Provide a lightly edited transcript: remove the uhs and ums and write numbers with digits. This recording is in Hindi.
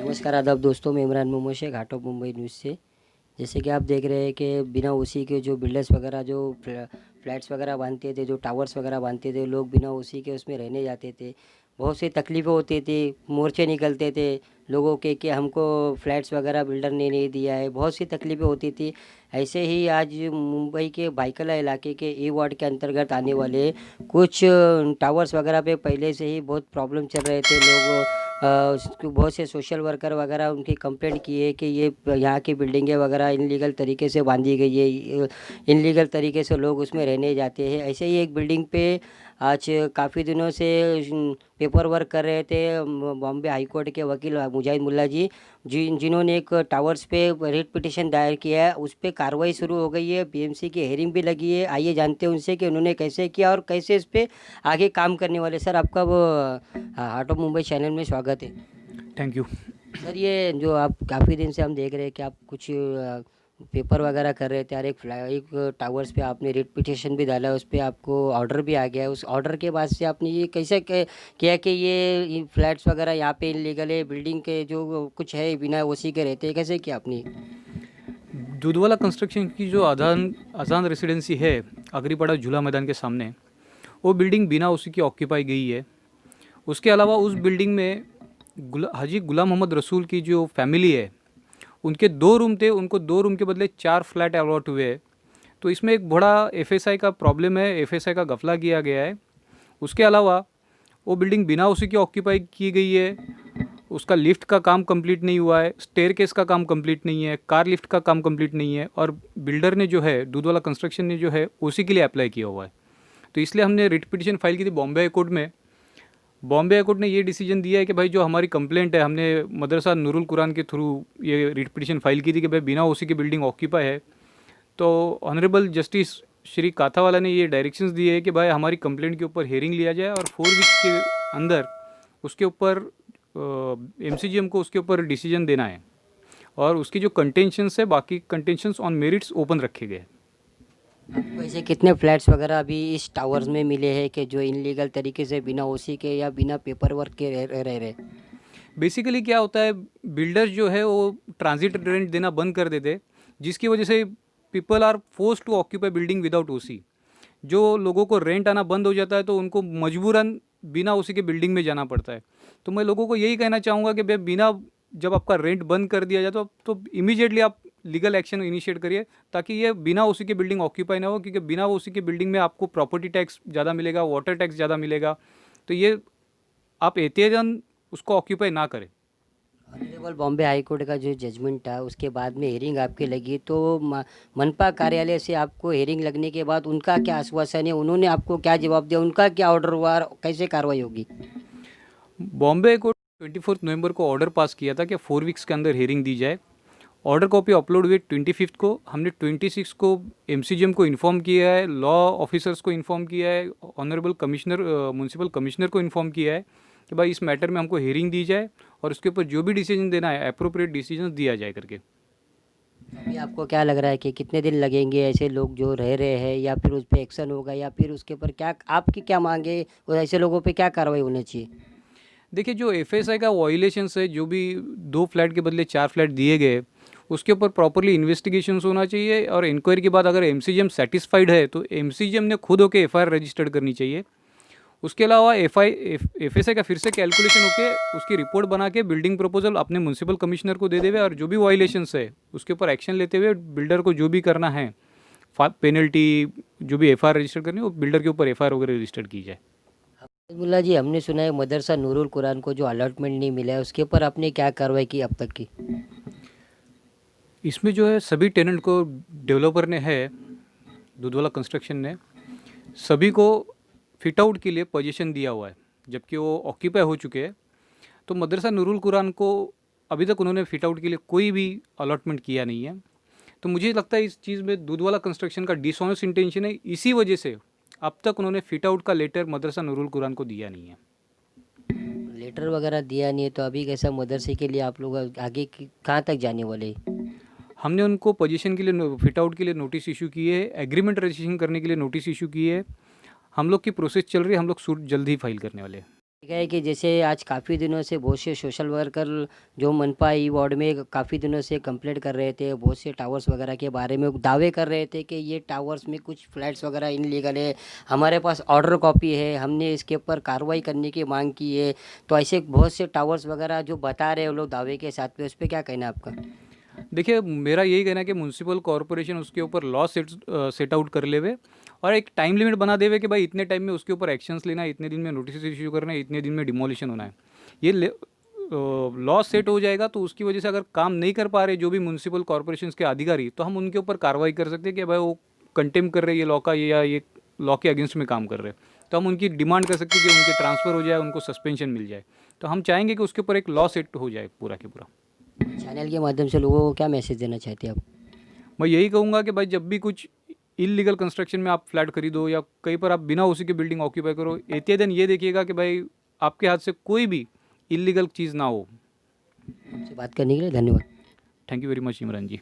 नमस्कार आदाब दोस्तों, मैं इमरान मोहम्मद शेख घाट ऑफ मुंबई न्यूज़ से। जैसे कि आप देख रहे हैं कि बिना ओसी के जो बिल्डर्स वगैरह जो फ्लैट्स वगैरह बांधते थे, जो टावर्स वगैरह बांधते थे, लोग बिना ओसी के उसमें रहने जाते थे। बहुत सी तकलीफ़ें होती थी, मोर्चे निकलते थे लोगों के कि हमको फ्लैट्स वगैरह बिल्डर ने नहीं दिया है, बहुत सी तकलीफ़ें होती थी। ऐसे ही आज मुंबई के भाईकला इलाके के ए वार्ड के अंतर्गत आने वाले कुछ टावर्स वगैरह पे पहले से ही बहुत प्रॉब्लम चल रहे थे। लोग बहुत से सोशल वर्कर वगैरह उनकी कंप्लेंट की है कि ये यहाँ की बिल्डिंगें वगैरह इनलीगल तरीके से बांधी गई है, इनलीगल तरीके से लोग उसमें रहने जाते हैं। ऐसे ही एक बिल्डिंग पे आज काफ़ी दिनों से पेपर वर्क कर रहे थे बॉम्बे हाई कोर्ट के वकील मुजाहिद मुल्ला जी, जिन्होंने एक टावर्स पे रिट पिटिशन दायर किया है। उस पर कार्रवाई शुरू हो गई है, बीएमसी की हेयरिंग भी लगी है। आइए जानते हैं उनसे कि उन्होंने कैसे किया और कैसे इस पे आगे काम करने वाले। सर, आपका वो हार्ट ऑफ मुंबई चैनल में स्वागत है। Thank you. सर, ये जो आप काफ़ी दिन से हम देख रहे हैं कि आप कुछ पेपर वगैरह कर रहे थे और एक टावर्स पे आपने रिट पिटिशन भी डाला है, उस पर आपको ऑर्डर भी आ गया है। उस ऑर्डर के बाद से आपने ये कैसे किया कि ये फ्लैट्स वगैरह यहाँ पे इनलीगल है, बिल्डिंग के जो कुछ है बिना ओसी के रहते हैं, कैसे किया आपने? दूधवाला कंस्ट्रक्शन की जो आजान आजान रेसिडेंसी है अगरीपाड़ा झूला मैदान के सामने, वो बिल्डिंग बिना उसी की ऑक्यूपाई गई है। उसके अलावा उस बिल्डिंग में हाजी गुलाम मोहम्मद रसूल की जो फैमिली है, उनके 2 रूम थे, उनको 2 रूम के बदले 4 फ्लैट अलॉट हुए हैं। तो इसमें एक बड़ा एफएसआई का प्रॉब्लम है, एफएसआई का गफला किया गया है। उसके अलावा वो बिल्डिंग बिना उसी की ऑक्यूपाई की गई है। उसका लिफ्ट का काम कंप्लीट नहीं हुआ है, स्टेयरकेस का काम कंप्लीट नहीं है, कार लिफ्ट का काम कंप्लीट नहीं है, और बिल्डर ने जो है दूधवाला कंस्ट्रक्शन ने जो है उसी के लिए अप्लाई किया हुआ है। तो इसलिए हमने रिट पिटिशन फाइल की थी बॉम्बे हाई कोर्ट में। बॉम्बे हाई कोर्ट ने ये डिसीजन दिया है कि भाई जो हमारी कंप्लेंट है, हमने मदरसा नूरुल कुरान के थ्रू ये रिट पिटिशन फाइल की थी कि भाई बिना उसी की बिल्डिंग ऑक्यूपाई है। तो ऑनरेबल जस्टिस श्री काथावाला ने ये डायरेक्शंस दिए है कि भाई हमारी कंप्लेंट के ऊपर हेयरिंग लिया जाए और 4 वीक्स के अंदर उसके ऊपर एमसीजीएम को उसके ऊपर डिसीजन देना है, और उसकी जो कंटेंशंस है, बाकी कंटेंशंस ऑन मेरिट्स ओपन रखे गए। आपको ऐसे कितने फ्लैट्स वगैरह अभी इस टावर्स में मिले हैं कि जो इनलीगल तरीके से बिना ओसी के या बिना पेपर वर्क के रह रहे? बेसिकली क्या होता है, बिल्डर्स जो है वो ट्रांजिट रेंट देना बंद कर देते, जिसकी वजह से people are force to occupy building without OC. जो लोगों को रेंट आना बंद हो जाता है तो उनको मजबूरन बिना उसी के बिल्डिंग में जाना पड़ता है। तो मैं लोगों को यही कहना चाहूँगा कि भाई बिना, जब आपका रेंट बंद कर दिया जाए तो इमीडिएटली आप लीगल एक्शन इनिशिएट करिए, ताकि ये बिना उसी के बिल्डिंग ऑक्यूपाई ना हो। क्योंकि बिना उसी के बिल्डिंग में आपको प्रॉपर्टी टैक्स ज़्यादा मिलेगा, वाटर टैक्स ज़्यादा मिलेगा। तो ये आप एहतियातन उसको ऑक्यूपाई ना करें। ऑनरेबल बॉम्बे हाई कोर्ट का जो जजमेंट था उसके बाद में हेयरिंग आपकी लगी, तो मनपा कार्यालय से आपको हेयरिंग लगने के बाद उनका क्या आश्वासन है, उन्होंने आपको क्या जवाब दिया, उनका क्या ऑर्डर हुआ और कैसे कार्रवाई होगी? बॉम्बे हाई कोर्ट 24 नवंबर को ऑर्डर पास किया था कि 4 वीक्स के अंदर हेयरिंग दी जाए। ऑर्डर कॉपी अपलोड हुई 25 को। हमने 26 को एमसीजीएम को इन्फॉर्म किया है, लॉ ऑफिसर्स को इन्फॉर्म किया है, ऑनरेबल कमिश्नर म्यूनसिपल कमिश्नर को इन्फॉर्म किया है कि भाई इस मैटर में हमको हेयरिंग दी जाए और उसके ऊपर जो भी डिसीजन देना है अप्रोप्रिएट डिसीजन दिया जाए करके। अभी आपको क्या लग रहा है कि कितने दिन लगेंगे ऐसे लोग जो रह रहे हैं, या फिर उस पर एक्शन होगा, या फिर उसके ऊपर क्या आपकी क्या मांगे और ऐसे लोगों पे क्या कार्रवाई होनी चाहिए? देखिए, जो एफएसआई का वायलेशंस है, जो भी 2 फ्लैट के बदले 4 फ्लैट दिए गए, उसके ऊपर प्रॉपरली इन्वेस्टिगेशन होना चाहिए। और इंक्वायरी के बाद अगर एमसीजीएम सेटिस्फाइड है तो एमसीजीएम ने खुद होकर एफआईआर रजिस्टर्ड करनी चाहिए। उसके अलावा एफएसआई का फिर से कैलकुलेशन होके उसकी रिपोर्ट बना के बिल्डिंग प्रपोजल अपने म्यूनसिपल कमिश्नर को दे देवे, और जो भी वायलेशंस है उसके ऊपर एक्शन लेते हुए बिल्डर को जो भी करना है, पेनल्टी जो भी एफआईआर रजिस्टर करनी है, वो बिल्डर के ऊपर एफआईआर वगैरह रजिस्टर की जाए। मुल्ला जी, हमने सुना है मदरसा नूरुल कुरान को जो अलॉटमेंट नहीं मिला है, उसके ऊपर आपने क्या कार्रवाई की अब तक की? इसमें जो है सभी टेनेंट को डेवलपर ने है, दूधवाला कंस्ट्रक्शन ने सभी को फिट आउट के लिए पोजीशन दिया हुआ है, जबकि वो ऑक्यूपाई हो चुके हैं। तो मदरसा नूरुल कुरान को अभी तक उन्होंने फिट आउट के लिए कोई भी अलॉटमेंट किया नहीं है। तो मुझे लगता है इस चीज़ में दूधवाला कंस्ट्रक्शन का डिसऑनेस्ट इंटेंशन है, इसी वजह से अब तक उन्होंने फिट आउट का लेटर मदरसा नूरुल कुरान को दिया नहीं है। लेटर वगैरह दिया नहीं है, तो अभी कैसा मदरसे के लिए आप लोग आगे कहाँ तक जाने वाले? हमने उनको पोजीशन के लिए, फिट आउट के लिए नोटिस इशू किए है, एग्रीमेंट रजिस्ट्रेशन करने के लिए नोटिस इशू किए है। हम लोग की प्रोसेस चल रही है, हम लोग सूट जल्द ही फाइल करने वाले हैं। ठीक है कि जैसे आज काफ़ी दिनों से बहुत से सोशल वर्कर जो मनपा ई वार्ड में काफ़ी दिनों से कंप्लेंट कर रहे थे, बहुत से टावर्स वगैरह के बारे में दावे कर रहे थे कि ये टावर्स में कुछ फ्लैट्स वगैरह इनलीगल है, हमारे पास ऑर्डर कॉपी है, हमने इसके ऊपर कार्रवाई करने की मांग की है। तो ऐसे बहुत से टावर्स वगैरह जो बता रहे हैं वो लोग दावे के साथ में, उस पर क्या कहना है आपका? देखिए, मेरा यही कहना है कि म्यूनसिपल कॉरपोरेशन उसके ऊपर लॉ सेट आउट कर लेवे और एक टाइम लिमिट बना देवे कि भाई इतने टाइम में उसके ऊपर एक्शंस लेना है, इतने दिन में नोटिस इशू करना है, इतने दिन में डिमोलिशन होना है। ये लॉ सेट हो जाएगा तो उसकी वजह से अगर काम नहीं कर पा रहे जो भी म्यूनसिपल कॉरपोरेशन के अधिकारी, तो हम उनके ऊपर कार्रवाई कर सकते हैं कि भाई वो कंटेम कर रहे हैं ये लॉ का, या ये लॉ के अगेंस्ट में काम कर रहे हैं। तो हम उनकी डिमांड कर सकते हैं कि उनके ट्रांसफ़र हो जाए, उनको सस्पेंशन मिल जाए। तो हम चाहेंगे कि उसके ऊपर एक लॉ सेट हो जाए पूरा के पूरा। चैनल के माध्यम से लोगों को क्या मैसेज देना चाहते हैं आप? मैं यही कहूँगा कि भाई जब भी कुछ इलीगल कंस्ट्रक्शन में आप फ्लैट खरीदो या कहीं पर आप बिना उसी की बिल्डिंग ऑक्यूपाई करो, एहतियातन दिन ये देखिएगा कि भाई आपके हाथ से कोई भी इलीगल चीज़ ना हो। आपसे बात करने के लिए धन्यवाद। Thank you very much Imran ji.